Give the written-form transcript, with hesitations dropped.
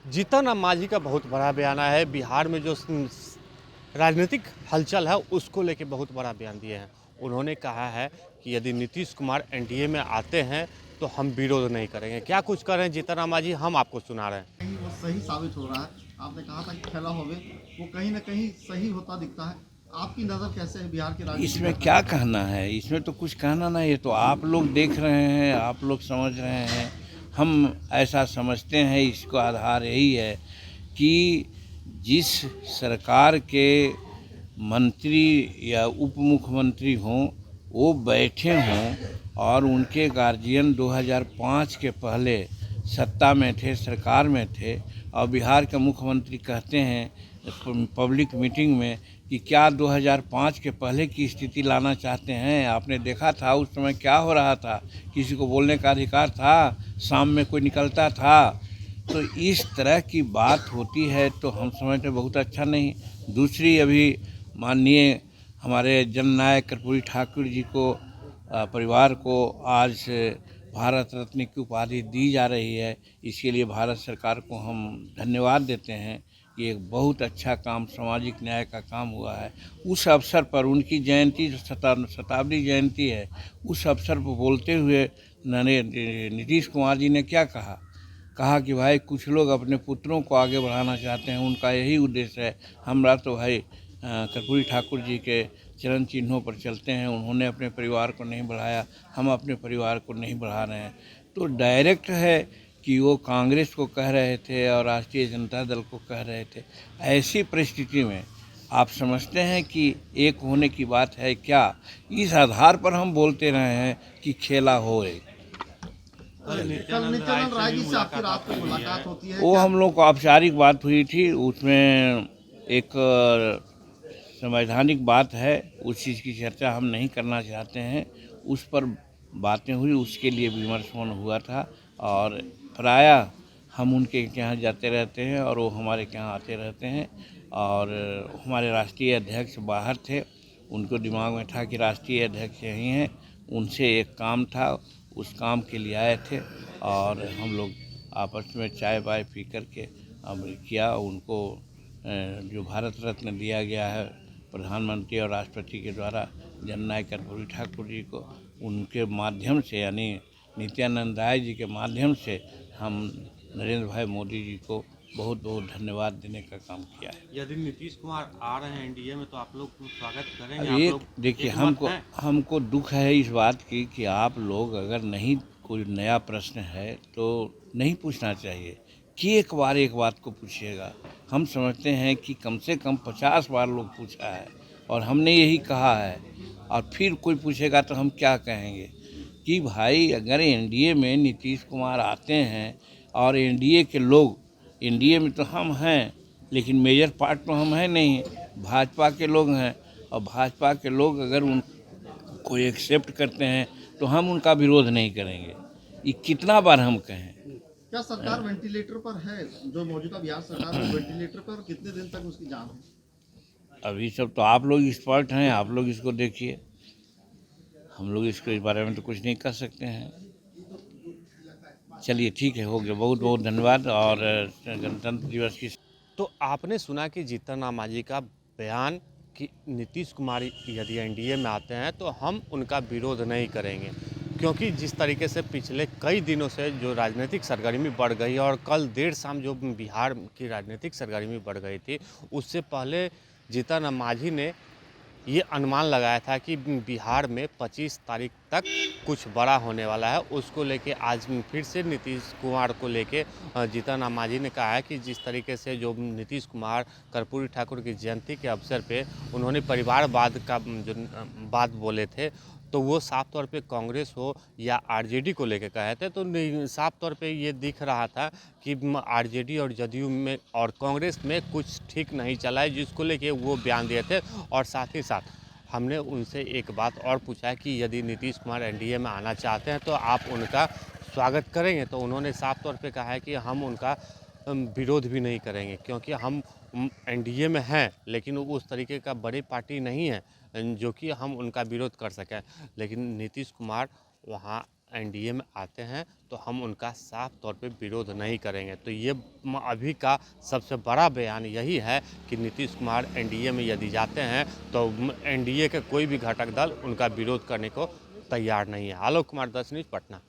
जीतन राम मांझी का बहुत बड़ा बयान आया है। बिहार में जो राजनीतिक हलचल है उसको लेके बहुत बड़ा बयान दिए हैं। उन्होंने कहा है कि यदि नीतीश कुमार एनडीए में आते हैं तो हम विरोध नहीं करेंगे। क्या कुछ कर रहे हैं जीतन राम मांझी, हम आपको सुना रहे हैं। कहीं वो सही साबित हो रहा है। आपने कहा था कि खेला होवे वो कहीं ना कहीं सही होता दिखता है। आपकी नज़र कैसे है बिहार के राजनीति इसमें में? क्या कहना है? इसमें तो कुछ कहना नहीं है। तो आप लोग देख रहे हैं, आप लोग समझ रहे हैं। हम ऐसा समझते हैं, इसको आधार यही है कि जिस सरकार के मंत्री या उप मुख्यमंत्री हों वो बैठे हों और उनके गार्जियन 2005 के पहले सत्ता में थे, सरकार में थे, और बिहार के मुख्यमंत्री कहते हैं पब्लिक मीटिंग में कि क्या 2005 के पहले की स्थिति लाना चाहते हैं। आपने देखा था उस समय क्या हो रहा था, किसी को बोलने का अधिकार था, शाम में कोई निकलता था। तो इस तरह की बात होती है तो हम समझते बहुत अच्छा नहीं। दूसरी, अभी माननीय हमारे जननायक कर्पूरी ठाकुर जी को परिवार को आज भारत रत्न की उपाधि दी जा रही है। इसके लिए भारत सरकार को हम धन्यवाद देते हैं। ये एक बहुत अच्छा काम, सामाजिक न्याय का काम हुआ है। उस अवसर पर उनकी जयंती जो शताब्दी जयंती है, उस अवसर पर बोलते हुए नीतीश कुमार जी ने क्या कहा कि भाई कुछ लोग अपने पुत्रों को आगे बढ़ाना चाहते हैं, उनका यही उद्देश्य है। हमरा तो भाई कर्पूरी ठाकुर जी के चरण चिन्हों पर चलते हैं। उन्होंने अपने परिवार को नहीं बढ़ाया, हम अपने परिवार को नहीं बढ़ा रहे हैं। तो डायरेक्ट है कि वो कांग्रेस को कह रहे थे और राष्ट्रीय जनता दल को कह रहे थे। ऐसी परिस्थिति में आप समझते हैं कि एक होने की बात है क्या? इस आधार पर हम बोलते रहे हैं कि खेला होए। कल नित्यानंद राय जी से आपकी रात को मुलाकात होती है वो क्या? हम लोग को औपचारिक बात हुई थी। उसमें एक संवैधानिक बात है, उस चीज़ की चर्चा हम नहीं करना चाहते हैं। उस पर बातें हुई, उसके लिए विमर्श हुआ था। और प्रायः हम उनके यहाँ जाते रहते हैं और वो हमारे यहाँ आते रहते हैं। और हमारे राष्ट्रीय अध्यक्ष बाहर थे, उनको दिमाग में था कि राष्ट्रीय अध्यक्ष यहीं हैं। उनसे एक काम था, उस काम के लिए आए थे और हम लोग आपस में चाय वाय पी करके हमने किया। उनको जो भारत रत्न दिया गया है प्रधानमंत्री और राष्ट्रपति के द्वारा जननायक कर्पूरी ठाकुर जी को, उनके माध्यम से यानी नित्यानंद राय जी के माध्यम से हम नरेंद्र भाई मोदी जी को बहुत बहुत धन्यवाद देने का काम किया है। यदि नीतीश कुमार आ रहे हैं एनडीए में तो आप लोग स्वागत करेंगे? अब आप एक लोग देखिए, एक मत हमको हैं? हमको दुख है इस बात की कि आप लोग अगर नहीं, कोई नया प्रश्न है तो नहीं पूछना चाहिए कि एक बात को पूछिएगा। हम समझते हैं कि कम से कम 50 बार लोग पूछा है और हमने यही कहा है, और फिर कोई पूछेगा तो हम क्या कहेंगे कि भाई अगर एनडीए में नीतीश कुमार आते हैं और एनडीए के लोग, एनडीए में तो हम हैं लेकिन मेजर पार्ट तो हम हैं नहीं, भाजपा के लोग हैं, और भाजपा के लोग अगर उनको एक्सेप्ट करते हैं तो हम उनका विरोध नहीं करेंगे। ये कितना बार हम कहें। क्या सरकार वेंटिलेटर पर है? जो मौजूदा बिहार सरकार है वेंटिलेटर पर, और कितने दिन तक उसकी जान है? अभी सब तो आप लोग एक्सपर्ट हैं, आप लोग इसको देखिए। हम लोग इसको इस बारे में तो कुछ नहीं कर सकते हैं। चलिए ठीक है, हो गया। बहुत बहुत धन्यवाद। और गणतंत्र दिवस की तो आपने सुना कि जीतन राम मांझी का बयान कि नीतीश कुमार यदि एनडीए में आते हैं तो हम उनका विरोध नहीं करेंगे, क्योंकि जिस तरीके से पिछले कई दिनों से जो राजनीतिक सरगर्मी बढ़ गई और कल देर शाम जो बिहार की राजनीतिक सरगर्मी बढ़ गई थी, उससे पहले जीतन राम मांझी ने ये अनुमान लगाया था कि बिहार में 25 तारीख तक कुछ बड़ा होने वाला है। उसको लेके आज फिर से नीतीश कुमार को लेके जीतन राम मांझी ने कहा है कि जिस तरीके से जो नीतीश कुमार कर्पूरी ठाकुर की जयंती के अवसर पे उन्होंने परिवारवाद का जो बात बोले थे, तो वो साफ तौर पे कांग्रेस हो या आरजेडी को लेके कहे थे। तो साफ तौर पे ये दिख रहा था कि आरजेडी और जदयू में और कांग्रेस में कुछ ठीक नहीं चला है, जिसको लेके वो बयान दिए थे। और साथ ही साथ हमने उनसे एक बात और पूछा है कि यदि नीतीश कुमार एनडीए में आना चाहते हैं तो आप उनका स्वागत करेंगे? तो उन्होंने साफ तौर पे कहा है कि हम उनका विरोध भी नहीं करेंगे, क्योंकि हम एनडीए में हैं लेकिन उस तरीके का बड़ी पार्टी नहीं है जो कि हम उनका विरोध कर सकें। लेकिन नीतीश कुमार वहाँ एनडीए में आते हैं तो हम उनका साफ तौर पे विरोध नहीं करेंगे। तो ये अभी का सबसे बड़ा बयान यही है कि नीतीश कुमार एनडीए में यदि जाते हैं तो एनडीए के कोई भी घटक दल उनका विरोध करने को तैयार नहीं है। आलोक कुमार, 10 न्यूज़, पटना।